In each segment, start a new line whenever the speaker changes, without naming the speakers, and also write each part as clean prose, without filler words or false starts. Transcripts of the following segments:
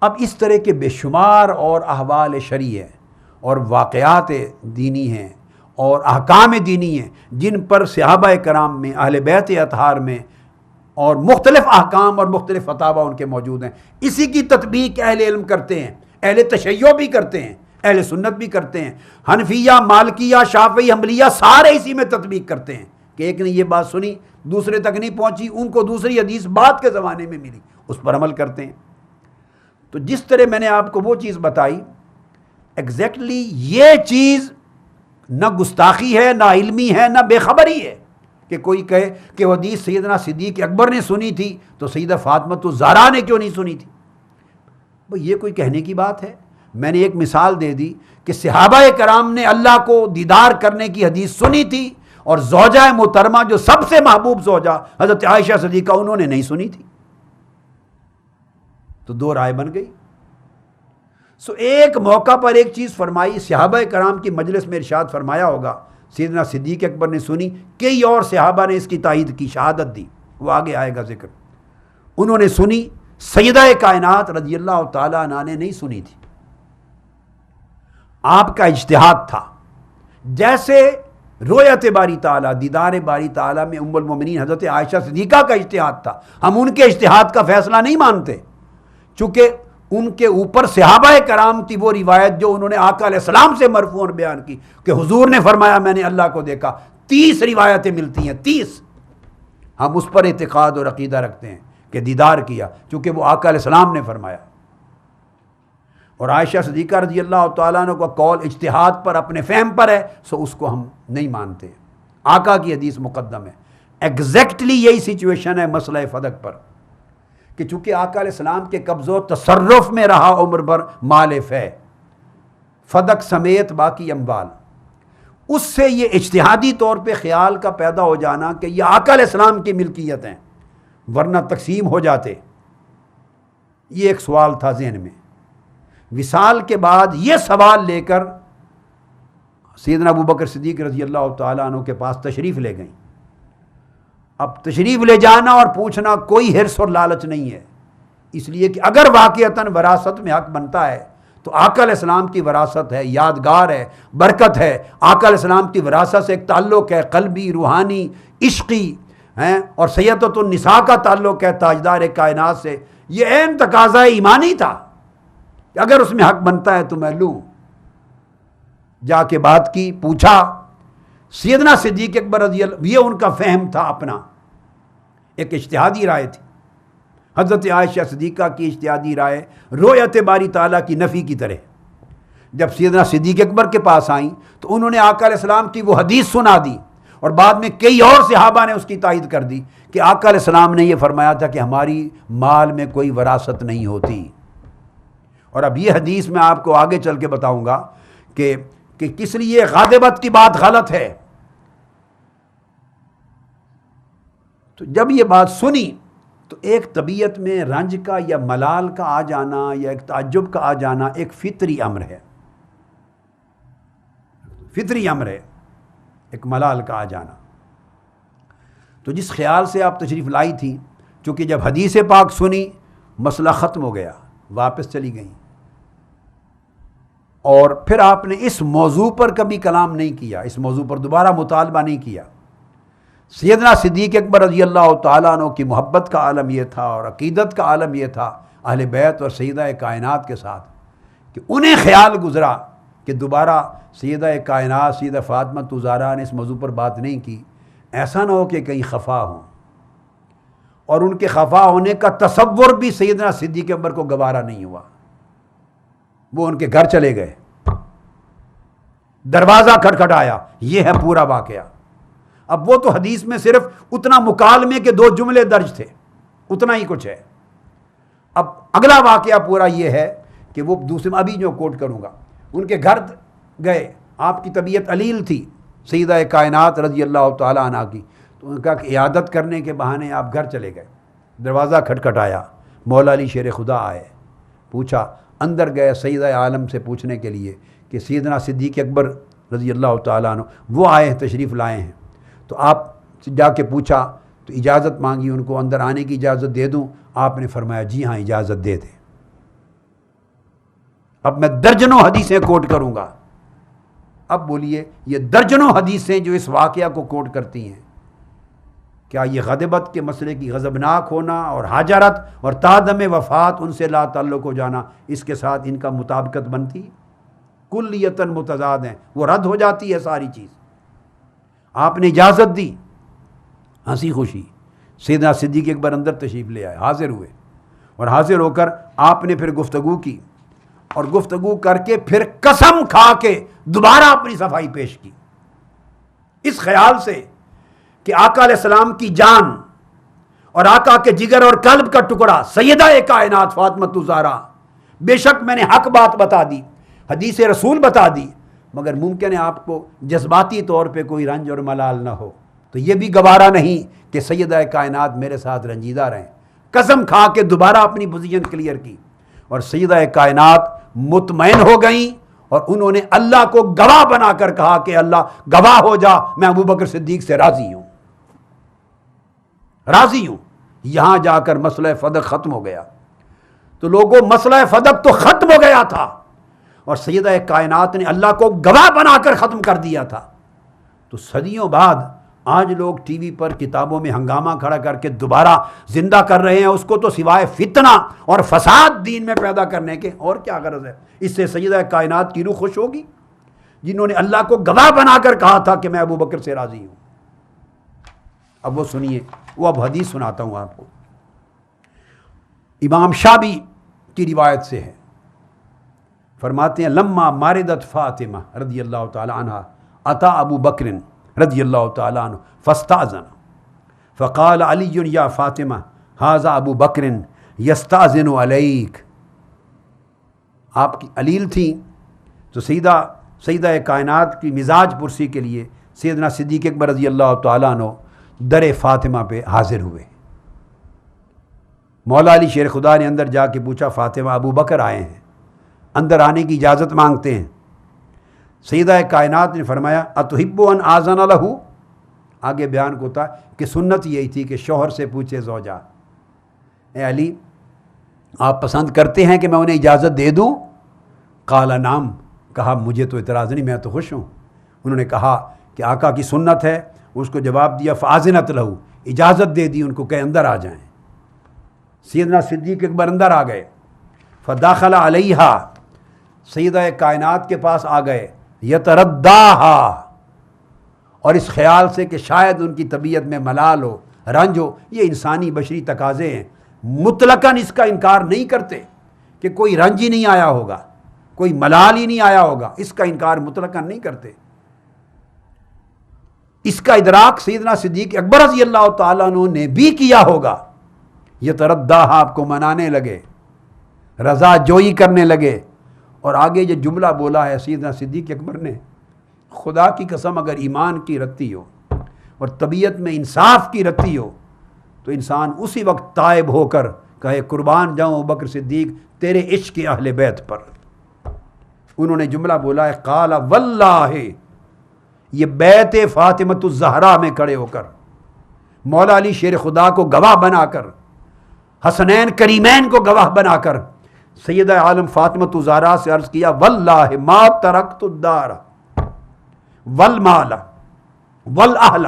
اب اس طرح کے بے شمار اور احوال شرعی ہیں اور واقعات دینی ہیں اور احکام دینی ہیں جن پر صحابہ کرام میں، اہل بیت اطہار میں اور مختلف احکام اور مختلف فتاوی ان کے موجود ہیں. اسی کی تطبیق اہل علم کرتے ہیں، اہل تشیع بھی کرتے ہیں، اہل سنت بھی کرتے ہیں، حنفیہ، مالکیہ، شافعی، حنبلیہ سارے اسی میں تطبیق کرتے ہیں کہ ایک نے یہ بات سنی دوسرے تک نہیں پہنچی، ان کو دوسری حدیث بعد کے زمانے میں ملی، اس پر عمل کرتے ہیں. تو جس طرح میں نے آپ کو وہ چیز بتائی ایگزیکٹلی یہ چیز نہ گستاخی ہے، نہ علمی ہے، نہ بے خبری ہے کہ کوئی کہے کہ وہ حدیث سیدنا صدیق اکبر نے سنی تھی تو سیدہ فاطمہ الزہرا نے کیوں نہیں سنی تھی. یہ کوئی کہنے کی بات ہے؟ میں نے ایک مثال دے دی کہ صحابہ کرام نے اللہ کو دیدار کرنے کی حدیث سنی تھی اور زوجہ محترمہ جو سب سے محبوب زوجہ حضرت عائشہ صدیقہ انہوں نے نہیں سنی تھی. تو دو رائے بن گئی. ایک موقع پر ایک چیز فرمائی، صحابہ کرام کی مجلس میں ارشاد فرمایا ہوگا سیدنا صدیق اکبر نے سنی، کئی اور صحابہ نے اس کی تائید کی، شہادت دی، وہ آگے آئے گا ذکر. انہوں نے سنی، سیدہ کائنات رضی اللہ تعالیٰ عنہ نے نہیں سنی تھی. آپ کا اجتہاد تھا، جیسے رؤیت باری تعالیٰ، دیدار باری تعالیٰ میں ام المومنین حضرت عائشہ صدیقہ کا اجتہاد تھا. ہم ان کے اجتہاد کا فیصلہ نہیں مانتے، چونکہ ان کے اوپر صحابہ کرام کی وہ روایت جو انہوں نے آقا علیہ السلام سے مرفوعاً بیان کی کہ حضور نے فرمایا میں نے اللہ کو دیکھا. 30 روایتیں ملتی ہیں، 30. ہم اس پر اعتقاد اور عقیدہ رکھتے ہیں کہ دیدار کیا، چونکہ وہ آقا علیہ السلام نے فرمایا. اور عائشہ صدیقہ رضی اللہ تعالیٰ عنہ کا قول اجتہاد پر، اپنے فہم پر ہے، سو اس کو ہم نہیں مانتے. آقا کی حدیث مقدم ہے. ایگزیکٹلی یہی سچویشن ہے مسئلہ فدق پر کہ چونکہ آقا علیہ السلام کے قبض و تصرف میں رہا عمر بھر مال فے، فدق سمیت باقی اموال، اس سے یہ اجتہادی طور پہ خیال کا پیدا ہو جانا کہ یہ آقا علیہ السلام کی ملکیت ہیں ورنہ تقسیم ہو جاتے، یہ ایک سوال تھا ذہن میں. وصال کے بعد یہ سوال لے کر سیدنا ابوبکر صدیق رضی اللہ تعالیٰ عنہ کے پاس تشریف لے گئیں. اب تشریف لے جانا اور پوچھنا کوئی حرص اور لالچ نہیں ہے، اس لیے کہ اگر واقعتاً وراثت میں حق بنتا ہے تو آقا علیہ السلام کی وراثت ہے، یادگار ہے، برکت ہے. آقا علیہ السلام کی وراثت سے ایک تعلق ہے قلبی، روحانی، عشقی ہیں، اور سیدۃ النساء کا تعلق ہے تاجدار کائنات سے. یہ عین تقاضا ایمانی تھا کہ اگر اس میں حق بنتا ہے تو میں لوں. جا کے بات کی، پوچھا. سیدنا صدیق اکبر رضی اللہ، یہ ان کا فہم تھا اپنا، ایک اجتہادی رائے تھی. حضرت عائشہ صدیقہ کی اجتہادی رائے رؤیت باری تعالیٰ کی نفی کی طرح. جب سیدنا صدیق اکبر کے پاس آئیں تو انہوں نے آقا علیہ السلام کی وہ حدیث سنا دی، اور بعد میں کئی اور صحابہ نے اس کی تائید کر دی کہ آقا علیہ السلام نے یہ فرمایا تھا کہ ہماری مال میں کوئی وراثت نہیں ہوتی. اور اب یہ حدیث میں آپ کو آگے چل کے بتاؤں گا کہ کس لیے غادبت کی بات غلط ہے. تو جب یہ بات سنی تو ایک طبیعت میں رنج کا یا ملال کا آ جانا یا ایک تعجب کا آ جانا ایک فطری امر ہے، فطری امر ہے ایک ملال کا آ جانا. تو جس خیال سے آپ تشریف لائی تھی، چونکہ جب حدیث پاک سنی مسئلہ ختم ہو گیا، واپس چلی گئیں، اور پھر آپ نے اس موضوع پر کبھی کلام نہیں کیا، اس موضوع پر دوبارہ مطالبہ نہیں کیا. سیدنا صدیق اکبر رضی اللہ تعالیٰ عنہ کی محبت کا عالم یہ تھا اور عقیدت کا عالم یہ تھا اہل بیت اور سیدہ کائنات کے ساتھ کہ انہیں خیال گزرا کہ دوبارہ سیدہ کائنات سیدہ فاطمہ الزہرا نے اس موضوع پر بات نہیں کی، ایسا نہ ہو کہ کہیں خفا ہوں. اور ان کے خفا ہونے کا تصور بھی سیدنا صدیق اکبر کو گوارا نہیں ہوا. وہ ان کے گھر چلے گئے، دروازہ کھٹکھٹایا. یہ ہے پورا واقعہ. اب وہ تو حدیث میں صرف اتنا مکالمے کے 2 جملے درج تھے، اتنا ہی کچھ ہے. اب اگلا واقعہ پورا یہ ہے کہ وہ دوسرے ابھی جو کوٹ کروں گا، ان کے گھر گئے. آپ کی طبیعت علیل تھی سیدہ کائنات رضی اللہ تعالیٰ عنہ کی، تو ان کا عیادت کرنے کے بہانے آپ گھر چلے گئے. دروازہ کھٹکھٹایا، مولا علی شیر خدا آئے. پوچھا، اندر گئے سیدہ عالم سے پوچھنے کے لیے کہ سیدنا صدیق اکبر رضی اللہ تعالیٰ عنہ وہ آئے ہیں، تشریف لائے ہیں. تو آپ جا کے پوچھا تو اجازت مانگی، ان کو اندر آنے کی اجازت دے دوں؟ آپ نے فرمایا جی ہاں اجازت دے دیں. اب میں درجنوں حدیثیں کوٹ کروں گا. اب بولیے یہ درجنوں حدیثیں جو اس واقعہ کو کوٹ کرتی ہیں، کیا یہ غضبت کے مسئلے کی غضبناک ہونا اور حاجرت اور تعدم وفات ان سے لا تعلق ہو جانا، اس کے ساتھ ان کا مطابقت بنتی؟ کلیتاً متضاد ہیں، وہ رد ہو جاتی ہے ساری چیز. آپ نے اجازت دی، ہنسی خوشی سیدنا صدیق اکبر اندر تشریف لے آئے، حاضر ہوئے، اور حاضر ہو کر آپ نے پھر گفتگو کی، اور گفتگو کر کے پھر قسم کھا کے دوبارہ اپنی صفائی پیش کی، اس خیال سے کہ آقا علیہ السلام کی جان اور آقا کے جگر اور قلب کا ٹکڑا سیدہ کائنات فاطمہ الزہرا، بے شک میں نے حق بات بتا دی، حدیث رسول بتا دی، مگر ممکن ہے آپ کو جذباتی طور پہ کوئی رنج اور ملال نہ ہو، تو یہ بھی گوارا نہیں کہ سیدہ کائنات میرے ساتھ رنجیدہ رہیں. قسم کھا کے دوبارہ اپنی پوزیشن کلیئر کی، اور سیدہ کائنات مطمئن ہو گئیں، اور انہوں نے اللہ کو گواہ بنا کر کہا کہ اللہ گواہ ہو جا، میں ابوبکر صدیق سے راضی ہوں، راضی ہوں. یہاں جا کر مسئلہ فدق ختم ہو گیا. تو لوگوں، مسئلہ فدق تو ختم ہو گیا تھا، اور سیدہ کائنات نے اللہ کو گواہ بنا کر ختم کر دیا تھا. تو صدیوں بعد آج لوگ ٹی وی پر کتابوں میں ہنگامہ کھڑا کر کے دوبارہ زندہ کر رہے ہیں اس کو، تو سوائے فتنہ اور فساد دین میں پیدا کرنے کے اور کیا غرض ہے؟ اس سے سیدہ کائنات کی روح خوش ہوگی جنہوں نے اللہ کو گواہ بنا کر کہا تھا کہ میں ابوبکر سے راضی ہوں. اب وہ سنیے، وہ اب حدیث سناتا ہوں آپ کو، امام شابی کی روایت سے ہے. فرماتے ہیں لما ماردت فاطمہ رضی اللہ تعالی عنہ اتا ابو بکر رضی اللہ تعالی عنہ فاستأذن فقال علی یا فاطمہ ھذا ابو بکر یستأذن علیک. آپ کی علیل تھیں تو سیدہ کائنات کی مزاج پرسی کے لیے سیدنا صدیق اکبر رضی اللہ تعالیٰ عنہ در فاطمہ پہ حاضر ہوئے. مولا علی شیر خدا نے اندر جا کے پوچھا فاطمہ ابو بکر آئے ہیں، اندر آنے کی اجازت مانگتے ہیں. سیدہ کائنات نے فرمایا اتحب ان آذن لہ. آگے بیان کو تھا کہ سنت یہی تھی کہ شوہر سے پوچھے زوجہ، اے علی آپ پسند کرتے ہیں کہ میں انہیں اجازت دے دوں؟ قال نعم، کہا مجھے تو اعتراض نہیں، میں تو خوش ہوں. انہوں نے کہا کہ آقا کی سنت ہے. اس کو جواب دیا فاذنت لہ، اجازت دے دی ان کو کہ اندر آ جائیں. سیدنا صدیق اکبر اندر آ گئے. فداخل علیہا، سیدہ کائنات کے پاس آ گئے. یترداہا، اور اس خیال سے کہ شاید ان کی طبیعت میں ملال ہو، رنج ہو. یہ انسانی بشری تقاضے ہیں، مطلقاً اس کا انکار نہیں کرتے کہ کوئی رنج ہی نہیں آیا ہوگا، کوئی ملال ہی نہیں آیا ہوگا، اس کا انکار مطلقاً نہیں کرتے. اس کا ادراک سیدنا صدیق اکبر رضی اللہ تعالیٰ عنہ نے بھی کیا ہوگا. یہ ترداہا، آپ کو منانے لگے، رضا جوئی کرنے لگے. اور آگے یہ جملہ بولا ہے سیدنا صدیق اکبر نے، خدا کی قسم اگر ایمان کی رتی ہو اور طبیعت میں انصاف کی رتی ہو تو انسان اسی وقت تائب ہو کر کہے قربان جاؤں بکر صدیق تیرے عشق کے اہل بیت پر. انہوں نے جملہ بولا ہے قال واللہ، یہ بیت فاطمۃ الزہرا میں کھڑے ہو کر مولا علی شیر خدا کو گواہ بنا کر، حسنین کریمین کو گواہ بنا کر سیدہ عالم فاطمۃ الزہرا سے عرض کیا واللہ ما ترکت الدار والمال والاہل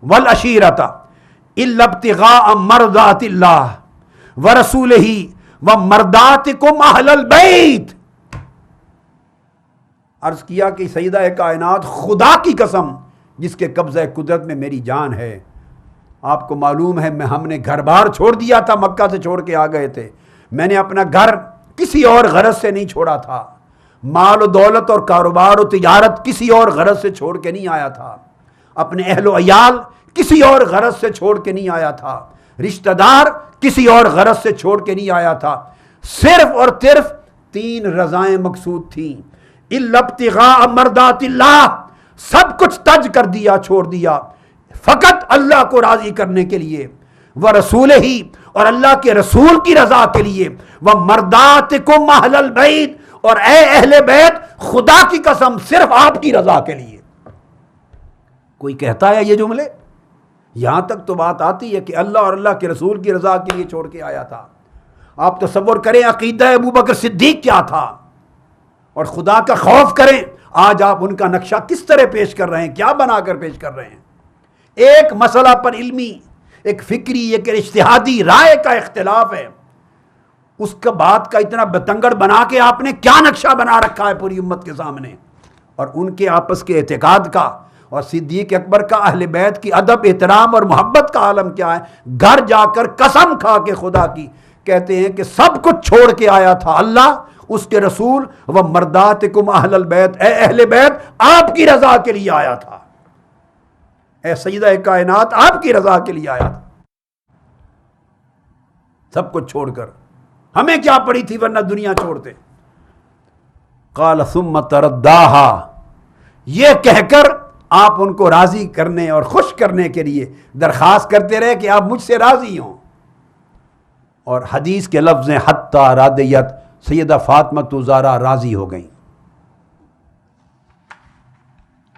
والعشیرۃ الا ابتغاء مرضات اللہ ورسولہ ومرضاتکم اہل البیت. عرض کیا کہ سیدہ کائنات خدا کی قسم جس کے قبضہ قدرت میں میری جان ہے، آپ کو معلوم ہے ہم نے گھر بار چھوڑ دیا تھا، مکہ سے چھوڑ کے آ گئے تھے. میں نے اپنا گھر کسی اور غرض سے نہیں چھوڑا تھا، مال و دولت اور کاروبار و تجارت کسی اور غرض سے چھوڑ کے نہیں آیا تھا، اپنے اہل و عیال کسی اور غرض سے چھوڑ کے نہیں آیا تھا، رشتہ دار کسی اور غرض سے چھوڑ کے نہیں آیا تھا. صرف اور صرف 3 رضائیں مقصود تھیں. الا ابتغاء مرضات اللہ، سب کچھ تج کر دیا، چھوڑ دیا فقط اللہ کو راضی کرنے کے لیے، ورسولہ، اور اللہ کے رسول کی رضا کے لیے، ومرضاتکم اہل البیت، اور اے اہل بیت خدا کی قسم صرف آپ کی رضا کے لیے. کوئی کہتا ہے یہ جملے؟ یہاں تک تو بات آتی ہے کہ اللہ اور اللہ کے رسول کی رضا کے لیے چھوڑ کے آیا تھا. آپ تصور کریں عقیدہ ابو بکر صدیق کیا تھا. اور خدا کا خوف کریں. آج آپ ان کا نقشہ کس طرح پیش کر رہے ہیں, کیا بنا کر پیش کر رہے ہیں؟ ایک مسئلہ پر علمی, ایک فکری, ایک اجتہادی رائے کا اختلاف ہے, اس کا بات کا اتنا بتنگڑ بنا کے آپ نے کیا نقشہ بنا رکھا ہے پوری امت کے سامنے. اور ان کے آپس کے اعتقاد کا اور صدیق اکبر کا اہل بیت کی ادب, احترام اور محبت کا عالم کیا ہے. گھر جا کر قسم کھا کے خدا کی کہتے ہیں کہ سب کچھ چھوڑ کے آیا تھا اللہ, اس کے رسول, و مرداتکم اہل البیت, اے اہل بیت آپ کی رضا کے لیے آیا تھا, اے سیدہ کائنات آپ کی رضا کے لیے آیا تھا. سب کچھ چھوڑ کر ہمیں کیا پڑی تھی ورنہ دنیا چھوڑتے. قال ثم ترداہا, یہ کہہ کر آپ ان کو راضی کرنے اور خوش کرنے کے لیے درخواست کرتے رہے کہ آپ مجھ سے راضی ہوں. اور حدیث کے لفظ ہیں حتی رادیت, سیدہ فاطمہ زہرا راضی ہو گئیں,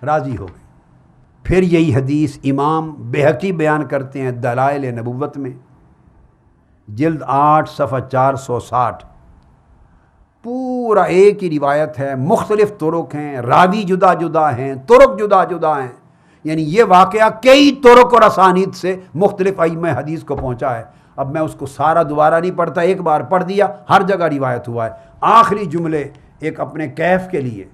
راضی ہو گئیں. پھر یہی حدیث امام بہقی بیان کرتے ہیں دلائل نبوت میں, جلد 8 صفحہ 460. پورا ایک ہی روایت ہے, مختلف طرق ہیں, راوی جدا جدا ہیں, طرق جدا جدا ہیں. یعنی یہ واقعہ کئی طرق اور اسانید سے مختلف ائمہ حدیث کو پہنچا ہے. اب میں اس کو سارا دوبارہ نہیں پڑھتا, ایک بار پڑھ دیا, ہر جگہ روایت ہوا ہے. آخری جملے ایک اپنے کیف کے لیے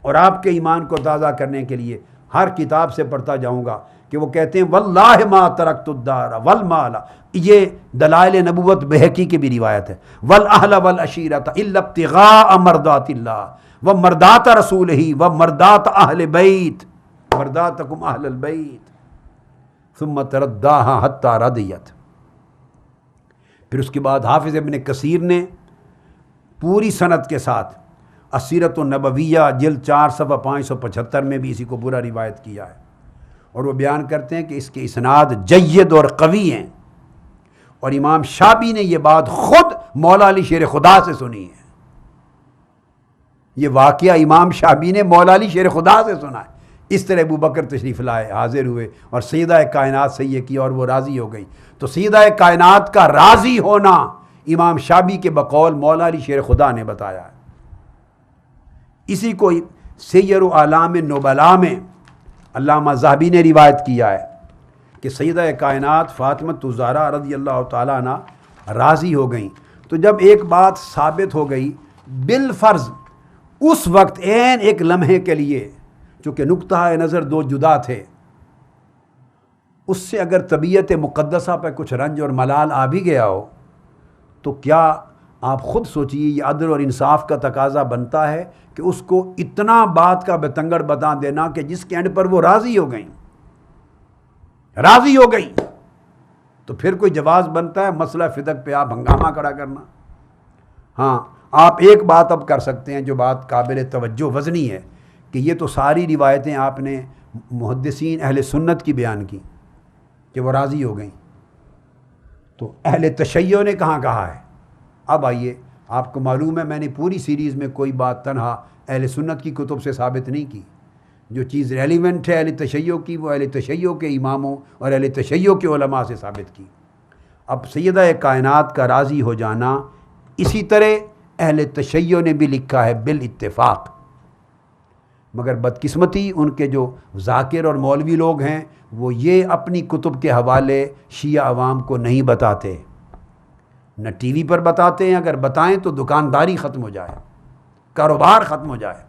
اور آپ کے ایمان کو تازہ کرنے کے لیے ہر کتاب سے پڑھتا جاؤں گا کہ وہ کہتے ہیں واللہ ما ترکت الدار والمال, یہ دلائل نبوت بہقی کی بھی روایت ہے, والاہل والعشیرۃ الا ابتغاء مرضات اللہ و مرضات رسولہ و مرضات اہل بیت, مرضاتکم اہل البیت ثم ترداہا حتی رضیت. پھر اس کے بعد حافظ ابن کثیر نے پوری سند کے ساتھ السیرۃ النبویہ جلد 4 صفحہ 575 میں بھی اسی کو پورا روایت کیا ہے, اور وہ بیان کرتے ہیں کہ اس کے اسناد جید اور قوی ہیں. اور امام شابی نے یہ بات خود مولا علی شیر خدا سے سنی ہے. یہ واقعہ امام شابی نے مولا علی شیر خدا سے سنا ہے. اس طرح ابو بکر تشریف لائے, حاضر ہوئے اور سیدہ کائنات سے یہ کیا اور وہ راضی ہو گئی. تو سیدہ کائنات کا راضی ہونا امام شابی کے بقول مولا علی شیر خدا نے بتایا ہے. اسی کو سیر و اعلام نبلاء میں علامہ ذہبی نے روایت کیا ہے کہ سیدہ کائنات فاطمہ زہرا رضی اللہ تعالیٰ عنہ راضی ہو گئیں. تو جب ایک بات ثابت ہو گئی بالفرض, اس وقت عین ایک لمحے کے لیے, چونکہ نقطہ نظر دو جدا تھے, اس سے اگر طبیعت مقدسہ پہ کچھ رنج اور ملال آ بھی گیا ہو تو کیا آپ خود سوچئے یہ عدل اور انصاف کا تقاضا بنتا ہے کہ اس کو اتنا بات کا بتنگڑ بتا دینا کہ جس کے اینڈ پر وہ راضی ہو گئیں, راضی ہو گئیں, تو پھر کوئی جواز بنتا ہے مسئلہ فدق پہ آپ ہنگامہ کھڑا کرنا. ہاں آپ ایک بات اب کر سکتے ہیں جو بات قابل توجہ وزنی ہے کہ یہ تو ساری روایتیں آپ نے محدثین اہل سنت کی بیان کی کہ وہ راضی ہو گئیں, تو اہل تشیع نے کہاں کہا ہے؟ اب آئیے, آپ کو معلوم ہے میں نے پوری سیریز میں کوئی بات تنہا اہل سنت کی کتب سے ثابت نہیں کی. جو چیز ریلیونٹ ہے اہل تشیع کی وہ اہل تشیع کے اماموں اور اہل تشیع کے علماء سے ثابت کی. اب سیدہ کائنات کا راضی ہو جانا اسی طرح اہل تشیع نے بھی لکھا ہے بالاتفاق, مگر بدقسمتی ان کے جو ذاکر اور مولوی لوگ ہیں وہ یہ اپنی کتب کے حوالے شیعہ عوام کو نہیں بتاتے, نہ ٹی وی پر بتاتے ہیں, اگر بتائیں تو دکانداری ختم ہو جائے, کاروبار ختم ہو جائے.